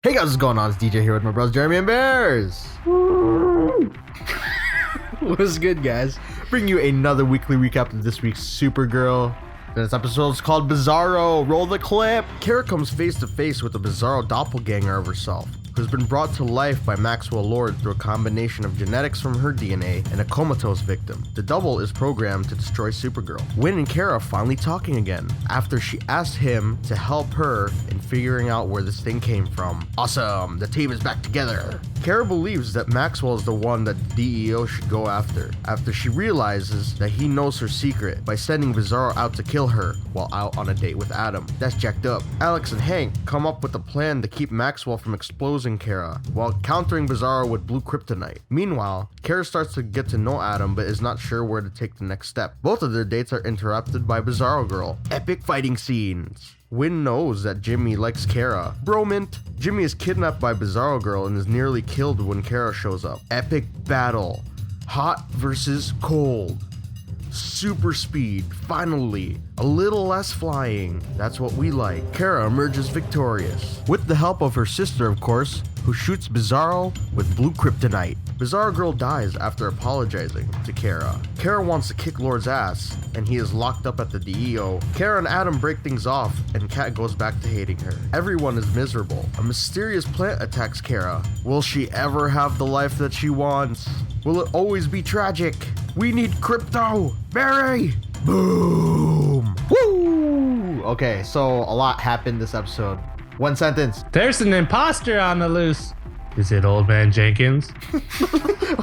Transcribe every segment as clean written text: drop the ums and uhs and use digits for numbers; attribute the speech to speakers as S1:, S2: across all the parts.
S1: Hey guys, what's going on? It's DJ here with my brothers Jeremy and Bears.
S2: What's good, guys?
S1: Bring you another weekly recap of this week's Supergirl. This episode is called Bizarro. Roll the clip. Kara comes face to face with a Bizarro doppelganger of herself, who's been brought to life by Maxwell Lord through a combination of genetics from her DNA and a comatose victim. The double is programmed to destroy Supergirl. Winn and Kara finally talking again after she asked him to help her in figuring out where this thing came from. Awesome, the team is back together. Kara believes that Maxwell is the one that DCUO should go after she realizes that he knows her secret by sending Bizarro out to kill her while out on a date with Adam. That's jacked up. Alex and Hank come up with a plan to keep Maxwell from exposing Kara while countering Bizarro with blue kryptonite. Meanwhile, Kara starts to get to know Adam but is not sure where to take the next step. Both of their dates are interrupted by Bizarro Girl. Epic fighting scenes. Winn knows that Jimmy likes Kara. Bromint. Jimmy is kidnapped by Bizarro Girl and is nearly killed when Kara shows up. Epic battle. Hot versus cold. Super speed. Finally. A little less flying. That's what we like. Kara emerges victorious. With the help of her sister, of course, who shoots Bizarro with blue kryptonite. Bizarro Girl dies after apologizing to Kara. Kara wants to kick Lord's ass, and he is locked up at the DCUO. Kara and Adam break things off, and Kat goes back to hating her. Everyone is miserable. A mysterious plant attacks Kara. Will she ever have the life that she wants? Will it always be tragic? We need crypto! Barry! Boom! Woo! Okay, so a lot happened this episode. One sentence.
S2: There's an imposter on the loose. Is it Old Man Jenkins?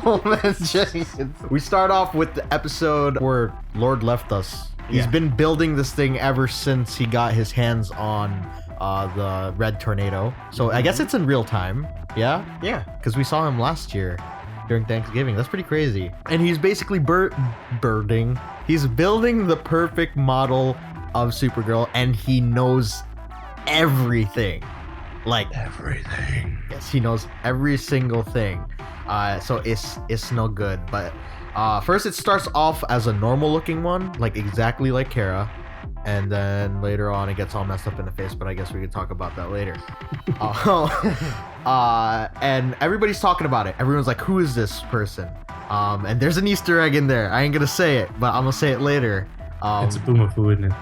S1: Old Man Jenkins. We start off with the episode where Lord left us. He's been building this thing ever since he got his hands on the red tornado. So I guess it's in real time. Yeah?
S2: Yeah.
S1: Because we saw him last year during Thanksgiving. That's pretty crazy. And he's basically birding. He's building the perfect model of Supergirl, and he knows everything. Like
S2: everything.
S1: Yes, he knows every single thing. So it's no good. But first it starts off as a normal looking one, like exactly like Kara. And then later on it gets all messed up in the face, but I guess we could talk about that later. And everybody's talking about it. Everyone's like, who is this person? And there's an Easter egg in there. I ain't gonna say it, but I'm gonna say it later.
S2: It's a Boomafu, isn't it?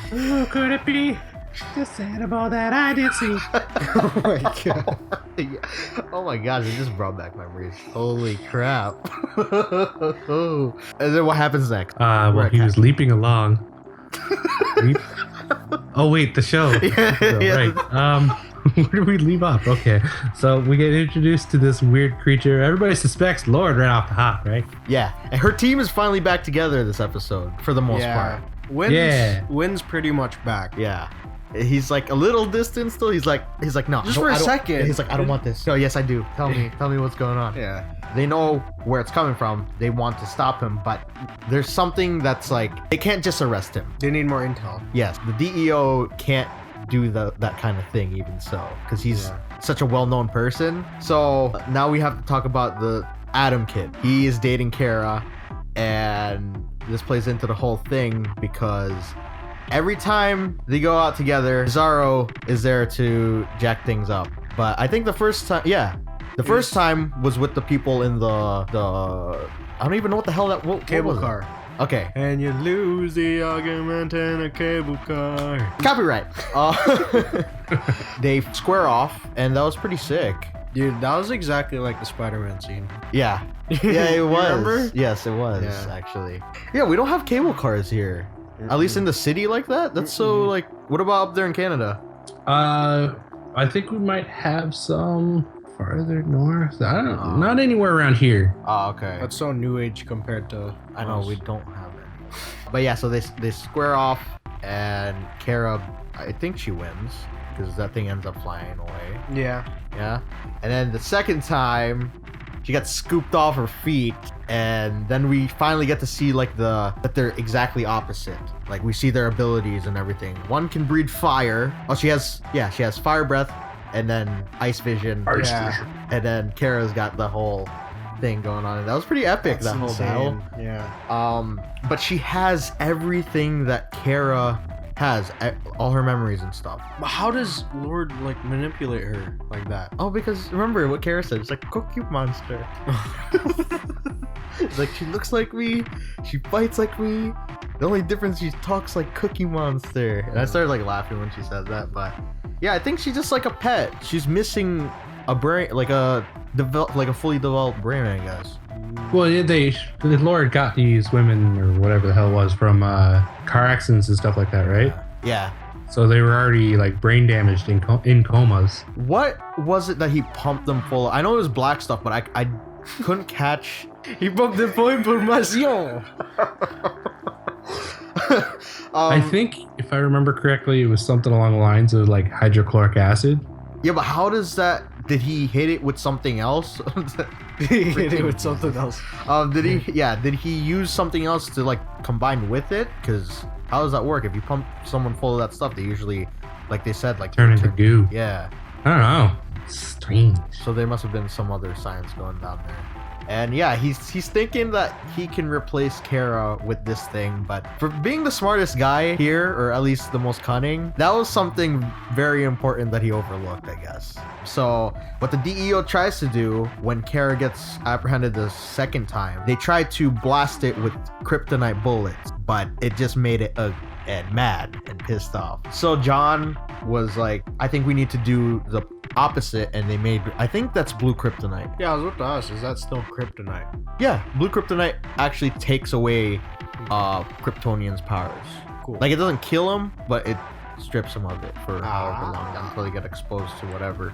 S2: Who could it be? This animal that I did see.
S1: Oh my god. Oh my gosh, it just brought back memories. Holy crap. And then what happens next?
S2: Well, he was leaping along. Oh wait, the show.
S1: Yeah.
S2: Right. Where do we leave off? Okay, so we get introduced to this weird creature. Everybody suspects Lord right off the hop, right?
S1: Yeah, and her team is finally back together this episode for the most part.
S3: Winn's pretty much back.
S1: Yeah. He's like a little distant still. He's like no,
S3: just for a second.
S1: He's like, I don't want this. No, yes I do. Tell me what's going on.
S3: Yeah.
S1: They know where it's coming from. They want to stop him, but there's something that's like they can't just arrest him.
S3: They need more intel.
S1: Yes, the DCUO can't do that kind of thing even so, because he's such a well-known person. So now we have to talk about the Adam kid. He is dating Kara, and this plays into the whole thing because every time they go out together, Bizarro is there to jack things up. But I think the first time was with the people in the I don't even know what the hell what
S3: cable
S1: was
S3: car.
S1: It? Okay.
S3: And you lose the argument in a cable car.
S1: Copyright. They square off, and that was pretty sick.
S3: Dude, that was exactly like the Spider-Man scene.
S1: Yeah. Yeah, it was.
S3: Remember?
S1: Yes, it was, actually. Yeah, we don't have cable cars here. At least in the city like that? That's so, like, what about up there in Canada?
S2: I think we might have some farther north. I don't know. Not anywhere around here.
S1: Oh, okay.
S3: That's so new age compared to
S1: I know, we don't have it. But yeah, so they square off, and Kara, I think she wins, because that thing ends up flying away.
S3: Yeah.
S1: Yeah. And then the second time, she got scooped off her feet, and then we finally get to see like that they're exactly opposite. Like we see their abilities and everything. One can breathe fire. Oh, she has fire breath, and then ice vision. And then Kara's got the whole thing going on, and that was pretty epic.
S3: That's
S1: that whole
S3: insane.
S1: battle.
S3: Yeah.
S1: But she has everything that Kara has all her memories and stuff.
S3: But how does Lord like manipulate her like that?
S1: Oh, because remember what Kara said. It's like Cookie Monster. It's like she looks like me, she fights like me. The only difference, she talks like Cookie Monster. And I started like laughing when she said that, but yeah, I think she's just like a pet. She's missing a brain, like a fully developed brain, I guess.
S2: Well, the Lord got these women or whatever the hell it was from car accidents and stuff like that, right?
S1: Yeah.
S2: So they were already like brain damaged in comas.
S1: What was it that he pumped them full of? I know it was black stuff, but I couldn't catch.
S3: He pumped the for information.
S2: I think, if I remember correctly, it was something along the lines of like hydrochloric acid.
S1: Yeah, but how does that? Did he hit it with something else?
S3: He hit it with something else.
S1: Did he? Yeah. Did he use something else to like combine with it? Because how does that work? If you pump someone full of that stuff, they usually, like they said, like
S2: Turn into goo.
S1: Yeah.
S2: I don't know. Strange.
S1: So there must have been some other science going down there. And yeah, he's thinking that he can replace Kara with this thing, but for being the smartest guy here, or at least the most cunning, that was something very important that he overlooked, I guess. So what the DEO tries to do when Kara gets apprehended the second time, they try to blast it with kryptonite bullets, but it just made it mad and pissed off. So John was like, I think we need to do the opposite, and they made, I think that's blue kryptonite.
S3: Yeah, I was about to ask, is that still kryptonite?
S1: Yeah, blue kryptonite actually takes away Kryptonians' powers.
S3: Cool.
S1: Like, it doesn't kill them, but it strips them of it for however long until they get exposed to whatever.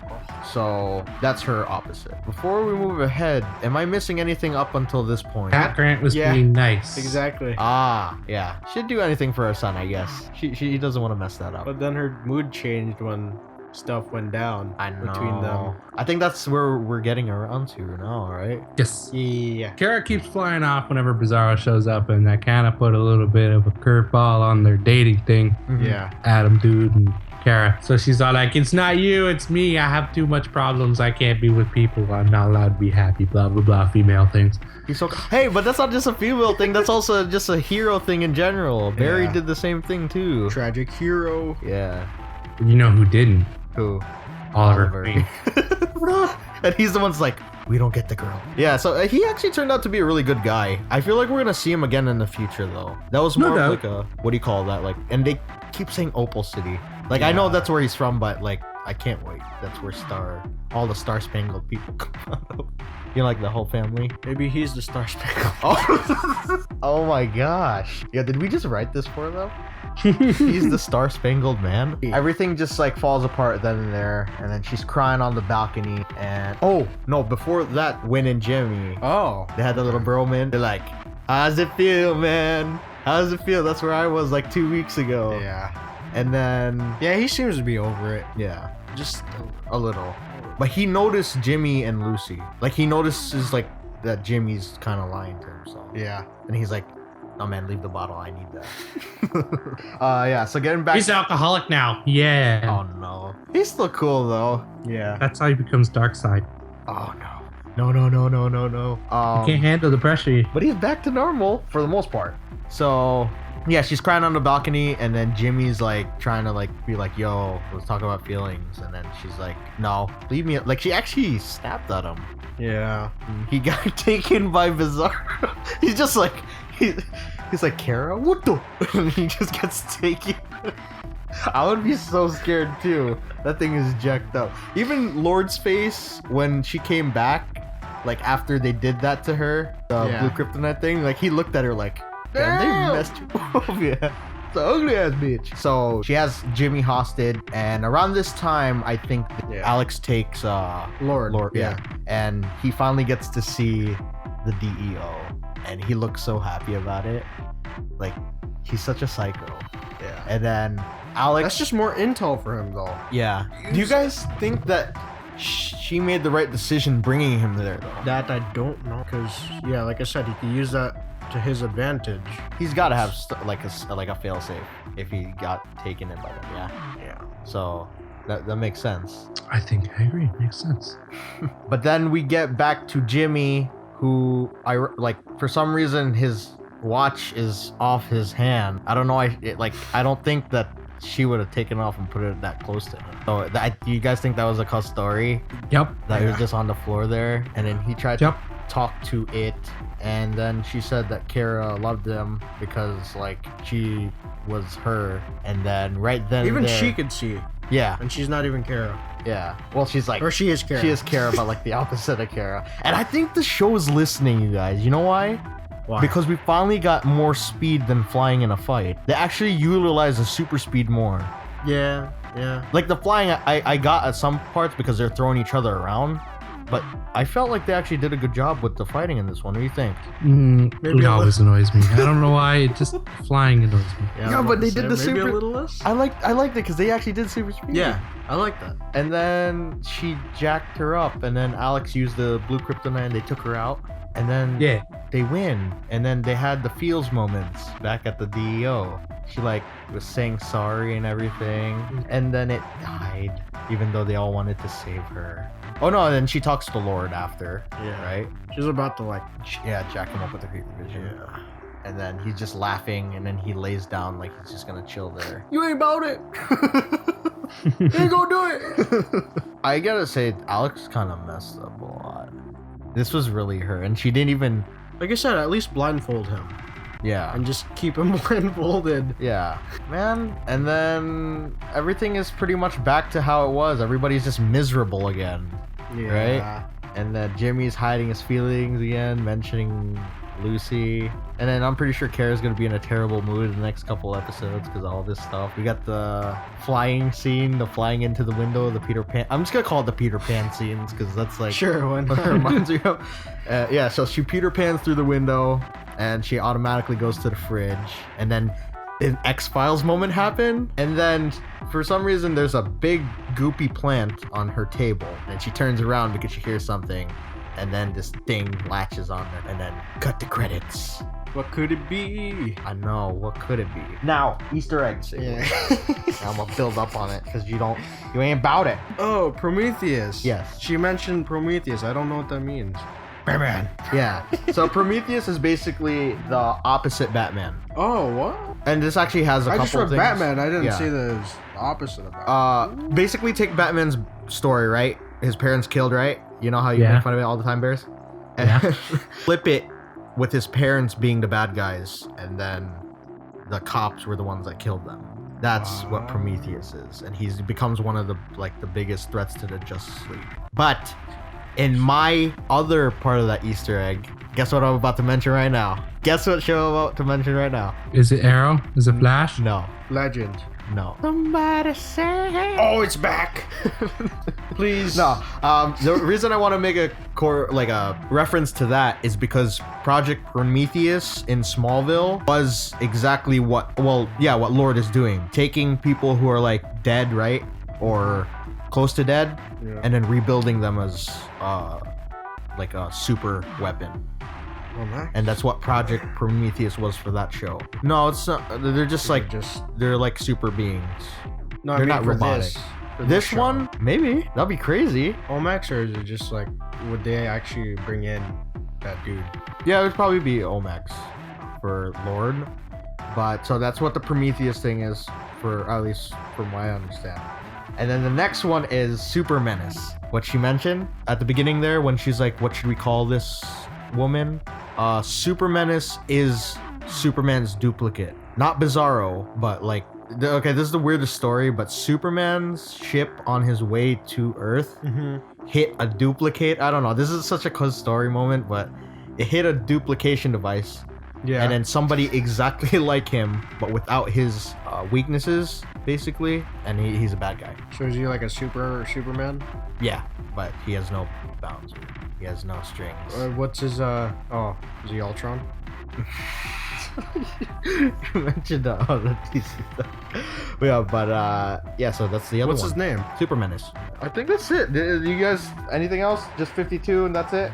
S1: So that's her opposite. Before we move ahead, am I missing anything up until this point?
S2: Cat Grant was being nice.
S3: Exactly.
S1: Yeah. She'd do anything for her son, I guess. She doesn't want to mess that up.
S3: But then her mood changed when stuff went down between them.
S1: I think that's where we're getting around to now, right?
S2: Yes.
S3: Yeah.
S2: Kara keeps flying off whenever Bizarro shows up, and that kind of put a little bit of a curveball on their dating thing.
S3: Yeah.
S2: Adam, dude, and Kara. So she's all like, it's not you, it's me. I have too much problems. I can't be with people. I'm not allowed to be happy. Blah, blah, blah. Female things.
S1: He's so hey, but that's not just a female thing. That's also just a hero thing in general. Barry did the same thing too.
S3: Tragic hero.
S1: Yeah.
S2: You know who didn't?
S1: Who?
S2: Oliver Queen.
S1: And he's the one's like, we don't get the girl. Yeah, so he actually turned out to be a really good guy. I feel like we're gonna see him again in the future though. That was more of like a, what do you call that? Like, and they keep saying Opal City. Like, I know that's where he's from, but like, I can't wait. That's where all the Star Spangled people come out of. You know, like the whole family.
S3: Maybe he's the Star Spangled.
S1: Oh my gosh. Yeah, did we just write this for them? He's the Star Spangled Man. Everything just like falls apart then and there, and then she's crying on the balcony. And oh no, before that, Win and Jimmy.
S3: Oh,
S1: they had the little broman. They're like, "How's it feel, man? How's it feel?" That's where I was like 2 weeks ago.
S3: Yeah.
S1: And then
S3: yeah, he seems to be over it.
S1: Yeah,
S3: just
S1: a little. But he noticed Jimmy and Lucy. Like, he notices like that Jimmy's kind of lying to himself.
S3: Yeah.
S1: And he's like, "Oh man, leave the bottle. I need that." Yeah. So getting back.
S2: He's an alcoholic now. Yeah.
S1: Oh no. He's still cool though.
S3: Yeah.
S2: That's how he becomes dark side.
S1: Oh no. No.
S2: He can't handle the pressure.
S1: But he's back to normal for the most part. So yeah, she's crying on the balcony, and then Jimmy's like trying to like be like, "Yo, let's talk about feelings," and then she's like, "No, leave me." Like, she actually snapped at him.
S3: Yeah.
S1: He got taken by Bizarro. He's just like, he's like, "Kara, what the?" And he just gets taken. I would be so scared too. That thing is jacked up. Even Lord's face when she came back, like after they did that to her, the blue kryptonite thing, like he looked at her like, "Damn, they messed you up." Yeah. The ugly ass bitch. So she has Jimmy hostage, and around this time, I think Alex takes
S3: Lord.
S1: Yeah. And he finally gets to see the DEO, and he looks so happy about it. Like, he's such a psycho.
S3: Yeah.
S1: And then Alex.
S3: That's just more intel for him, though.
S1: Yeah. Do you guys think that she made the right decision bringing him there, though?
S3: That I don't know, because yeah, like I said, he could use that to his advantage.
S1: He's got to have like a failsafe if he got taken in by them. Yeah. So that makes sense.
S2: I think I agree. It makes sense.
S1: But then we get back to Jimmy, who for some reason his watch is off his hand. I don't know. I don't think that she would have taken off and put it that close to him. So you guys think that was a cuss story?
S2: Yep.
S1: That he was just on the floor there, and then he tried to talk to it, and then she said that Kara loved him because like she was her, and then right then
S3: Even
S1: there,
S3: she could see it.
S1: Yeah.
S3: And she's not even Kara.
S1: Yeah. Well, she's like,
S3: or she is Kara.
S1: She is Kara, but like the opposite of Kara. And I think the show is listening, you guys. You know why?
S3: Why?
S1: Because we finally got more speed than flying in a fight. They actually utilize the super speed more.
S3: Yeah.
S1: Like the flying, I got at some parts because they're throwing each other around. But I felt like they actually did a good job with the fighting in this one. What do you think?
S2: It always annoys me. I don't know why. It just flying annoys me.
S1: Yeah, but they did the
S3: maybe
S1: super.
S3: a little less.
S1: I liked it because they actually did super speed.
S3: Yeah, I like that.
S1: And then she jacked her up, and then Alex used the blue kryptonite, and they took her out. And then they win. And then they had the feels moments back at the DEO. She like was saying sorry and everything, and then it died, even though they all wanted to save her. Oh no, and then she talks to Lord after.
S3: Yeah.
S1: Right?
S3: She's about to like
S1: jack him up with the heat vision. Yeah. And then he's just laughing, and then he lays down like he's just gonna chill there. You ain't about it. You ain't gonna do it. I gotta say, Alex kind of messed up a lot. This was really her, and she didn't even.
S3: Like I said, at least blindfold him.
S1: Yeah.
S3: And just keep him blindfolded.
S1: Yeah. Man. And then everything is pretty much back to how it was. Everybody's just miserable again.
S3: Yeah.
S1: Right? And then Jimmy's hiding his feelings again, mentioning Lucy. And then I'm pretty sure Kara's going to be in a terrible mood in the next couple episodes because of all this stuff. We got the flying scene, the flying into the window, the Peter Pan. I'm just going to call it the Peter Pan scenes because that's like
S3: sure,
S1: what it reminds me of. Yeah, so she Peter Pans through the window, and she automatically goes to the fridge, and then an X-Files moment happened, and then for some reason there's a big goopy plant on her table, and she turns around because she hears something, and then this thing latches on her, and then cut the credits.
S3: What could it be?
S1: I know, what could it be? Now, Easter eggs.
S3: Yeah.
S1: I'm gonna build up on it because you ain't about it.
S3: Oh, Prometheus.
S1: Yes.
S3: She mentioned Prometheus. I don't know what that means. Batman.
S1: Yeah. So Prometheus is basically the opposite Batman.
S3: Oh, what?
S1: And this actually has a couple
S3: I just read
S1: things.
S3: Batman. I didn't see the opposite of Batman.
S1: Basically take Batman's story, right? His parents killed, right? You know how you make fun of it all the time, Bears?
S2: Yeah.
S1: Flip it with his parents being the bad guys, and then the cops were the ones that killed them. That's what Prometheus is, and he becomes one of the biggest threats to the Justice League. But in my other part of that Easter egg, guess what I'm about to mention right now? Guess what show I'm about to mention right now?
S2: Is it Arrow? Is it Flash?
S1: No.
S3: Legend.
S1: No. Somebody say.
S3: Oh, it's back. Please.
S1: No. The reason I want to make a reference to that is because Project Prometheus in Smallville was exactly what Lord is doing. Taking people who are like dead, right? Or close to dead, and then rebuilding them as like a super weapon.
S3: Oh, nice.
S1: And that's what Project Prometheus was for that show. No, it's not. They're just they're like super beings.
S3: No,
S1: they're not robotic. This one, maybe that'd be crazy.
S3: Omax, or is it just like, would they actually bring in that dude?
S1: Yeah, it would probably be Omax for Lord. But so that's what the Prometheus thing is, for at least from what I understand. And then the next one is Super Menace. What she mentioned at the beginning there when she's like, what should we call this woman? Super Menace is Superman's duplicate. Not Bizarro, but like, okay, this is the weirdest story, but Superman's ship on his way to Earth hit a duplicate. I don't know. This is such a cuz story moment, but it hit a duplication device. Yeah. And then somebody exactly like him, but without his weaknesses, basically, and he's a bad guy.
S3: So is he like a Superman?
S1: Yeah, but he has no bounds. He has no strings.
S3: What's his is he Ultron?
S1: You mentioned the DC stuff. Yeah, but so that's the other one.
S3: What's his name?
S1: Super Menace. I think that's it. You guys, anything else? Just 52 and that's it?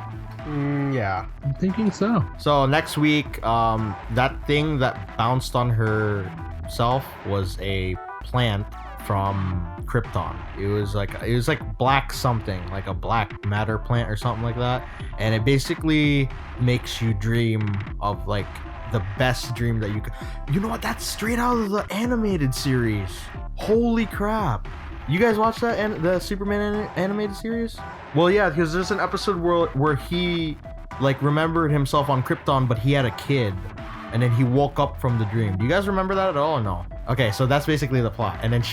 S3: Yeah.
S2: I'm thinking so.
S1: So next week, that thing that bounced on herself was a plant from Krypton. It was like black something, like a black matter plant or something like that. And it basically makes you dream of like the best dream that you could. You know what? That's straight out of the animated series. Holy crap! You guys watch that the Superman animated series? Well, yeah, because there's an episode where he like remembered himself on Krypton, but he had a kid, and then he woke up from the dream. Do you guys remember that at all or no? Okay, so that's basically the plot. And then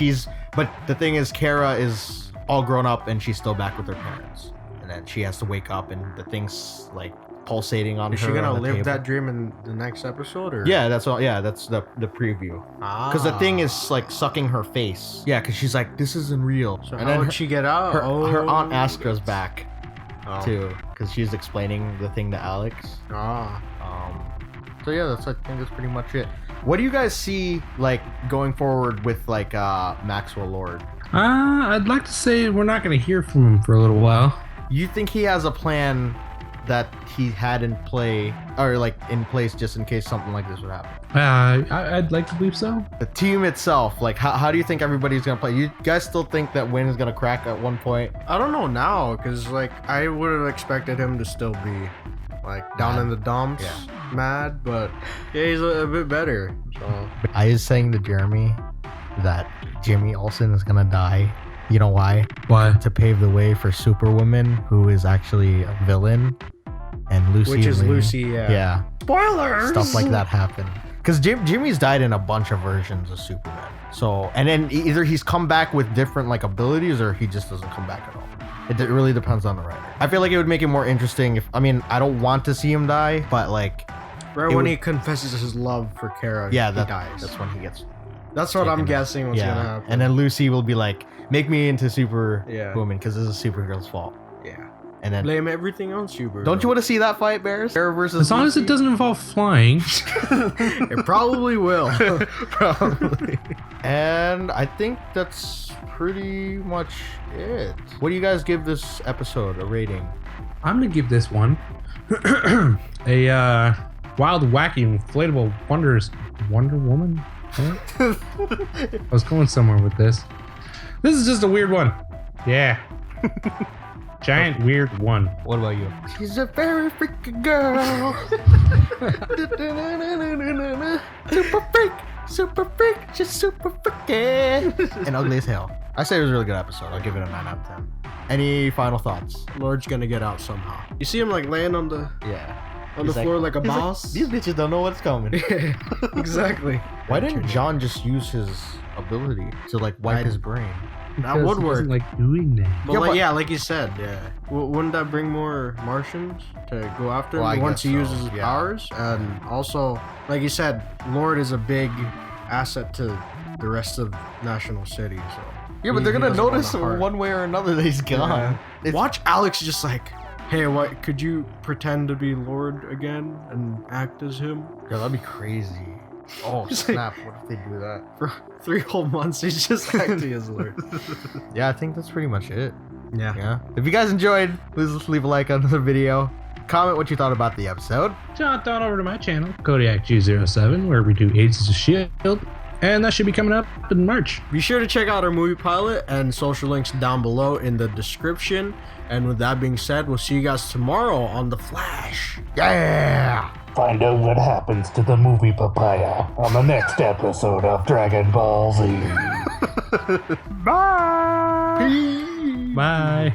S1: but the thing is, Kara is all grown up and she's still back with her parents. And then she has to wake up and the thing's like pulsating on her.
S3: Is she gonna live
S1: table.
S3: that dream in the next episode, or?
S1: Yeah, that's all. Yeah, that's the preview. Because the thing is like sucking her face. Yeah, because she's like, this isn't real.
S3: So
S1: and
S3: how
S1: then
S3: would she get out?
S1: Her aunt Astra's back too, because she's explaining the thing to Alex. So yeah, I think that's pretty much it. What do you guys see like going forward with like Maxwell Lord?
S2: I'd like to say we're not going to hear from him for a little while.
S1: You think he has a plan that he had in play, or like in place just in case something like this would happen?
S2: I'd like to believe so.
S1: The team itself, like how do you think everybody's gonna play? You guys still think that Win is gonna crack at one point?
S3: I don't know now, because like I would have expected him to still be like down in the dumps, mad, but yeah, he's a bit better. So
S1: I was saying to Jeremy that Jimmy Olsen is gonna die. You know why?
S2: Why?
S1: To pave the way for Superwoman, who is actually a villain, and Lucy.
S3: Which is
S1: Lane.
S3: Lucy, yeah.
S1: Spoilers! Stuff like that happen. Because Jimmy's died in a bunch of versions of Superman. So, and then either he's come back with different like abilities, or he just doesn't come back at all. It really depends on the writer. I feel like it would make it more interesting if, I mean, I don't want to see him die, but like...
S3: Right when he confesses his love for Kara, he dies.
S1: That's when he gets...
S3: That's what I'm guessing what's gonna happen.
S1: And then Lucy will be like, make me into Superwoman, because this is Supergirl's fault.
S3: Yeah.
S1: And then...
S3: blame everything on Supergirl.
S1: Don't you want to see that fight, Bears? Bear versus
S2: as long
S1: Lucy?
S2: as it doesn't involve flying.
S3: It probably will.
S1: Probably. And I think that's pretty much it. What do you guys give this episode a rating?
S2: I'm gonna give this one a wild, wacky, inflatable, Wonder Woman. What? I was going somewhere with this. This is just a weird one. Yeah. Giant weird one.
S1: What about you? She's a very freaking girl. Super freak, she's super freaking. And ugly as hell. I say it was a really good episode. I'll give it a 9 out of 10. Any final thoughts?
S3: Lord's gonna get out somehow. You see him like laying on the
S1: He's
S3: floor like a boss.
S1: These bitches don't know what's coming.
S3: Exactly.
S1: Why didn't John just use his ability to like wipe his brain?
S3: That would work.
S2: Doesn't like doing that.
S3: But like you said, wouldn't that bring more Martians to go after him once he uses his powers? And also, like you said, Lord is a big asset to the rest of National City. So
S1: yeah, but they're gonna notice one way or another that he's gone.
S3: Yeah. Watch Alex just like, hey, what? Could you pretend to be Lord again and act as him?
S1: Yeah, that'd be crazy. Oh snap! What if they do that?
S3: For 3 whole months, he's just acting as Lord.
S1: Yeah, I think that's pretty much it.
S3: Yeah.
S1: If you guys enjoyed, please leave a like on the video. Comment what you thought about the episode.
S2: Jump on over to my channel, Kodiak207, where we do Agents of S.H.I.E.L.D. And that should be coming up in March.
S3: Be sure to check out our movie pilot and social links down below in the description. And with that being said, we'll see you guys tomorrow on The Flash.
S1: Yeah!
S4: Find out what happens to the movie papaya on the next episode of Dragon Ball Z.
S1: Bye!
S2: Bye.